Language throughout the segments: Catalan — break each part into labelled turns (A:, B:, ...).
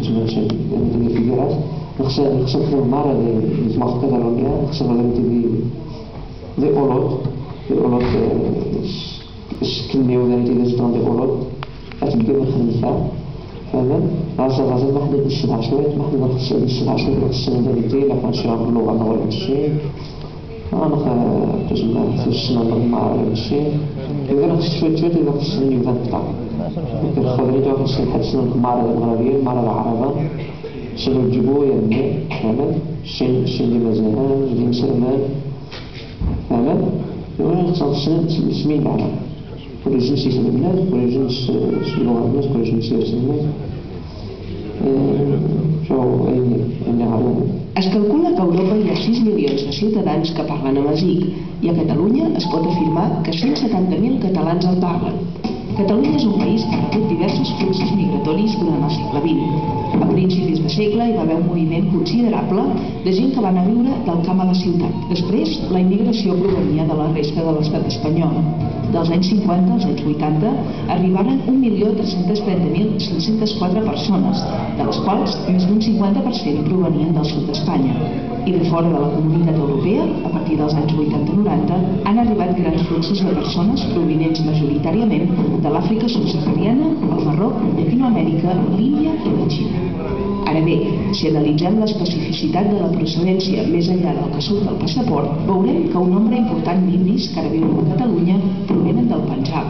A: تمنشن الفيدرات نخص المرة اللي في كاتالونيا نخص دي أولود شكلني ولا دي زدان دي أولود أتبقى من خدمتها فهمت؟ غازا ما حدا نشرح شوية ما حدا نشرح شوية نخص المداريتي لا نشرح باللغة ولا الشيء أنا تسمع في السنة مع الشيء إذا نخص شوية إذا نخص النيوفان تاع الخضري تاع نخص الحد سنة المعرض المغربية المعرض العربة شنو نجيبو يعني فهمت؟ شن اللي مازال اللي مسلمان فهمت؟ وأنا نخص سمين العرب كل جنس يسمى البلاد كل جنس لغة الناس كل جنس يسمى
B: Es calcula que a Europa hi ha 6 milions de ciutadans que parlen amazic i a Catalunya es pot afirmar que 170.000 catalans el parlen. Catalunya és un país que ha rebut diversos fluxos migratoris durant el segle XX. A principis de segle hi va haver un moviment considerable de gent que va anar a viure del camp a la ciutat. Després, la immigració provenia de la resta de l'estat espanyol. Dels anys 50 als anys 80 arribaren 1.330.504 persones, de les quals més d'un 50% provenien del sud d'Espanya. I de fora de la comunitat europea, a partir dels anys 80-90, han arribat grans fluxos de persones provinents majoritàriament de l'Àfrica subsahariana, el Marroc, Llatinoamèrica, l'Índia i la Xina. Ara bé, si analitzem l'especificitat de la procedència més enllà del que surt del passaport, veurem que un nombre important d'indis que ara viuen a Catalunya provenen del Panjab,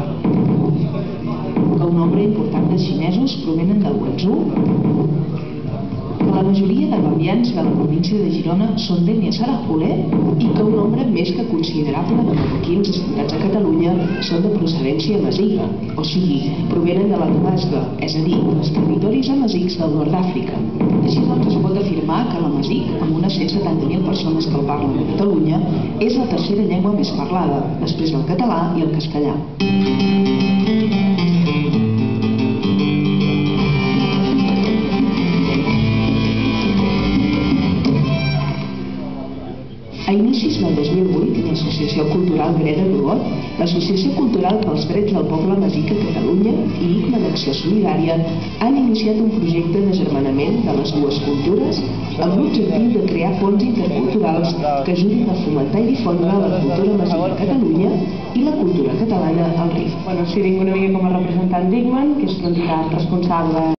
B: que un nombre important de xinesos provenen del Guangzhou, que la majoria de gambians de la província de Girona són d'ètnia sarahule i que un nombre més que considerable de marroquins assentats a Catalunya són de procedència amaziga, o sigui, provenen de la Damasca, és a dir, dels territoris amazics del nord d'Àfrica. Així doncs es pot afirmar que l'amazic, amb unes 170.000 persones que el parlen a Catalunya, és la tercera llengua més parlada, després del català i el castellà. A inicis del 2008, l'Associació Cultural Greda d'Olot, l'Associació Cultural pels Drets del Poble Amazic a Catalunya i ICMA d'Acció Solidària han iniciat un projecte d'agermanament de les dues cultures amb l'objectiu de crear ponts interculturals que ajudin a fomentar i difondre la cultura amazic a Catalunya i la cultura catalana al RIF.
C: Sí, vinc una mica com a representant d'ICMA, que és l'entitat responsable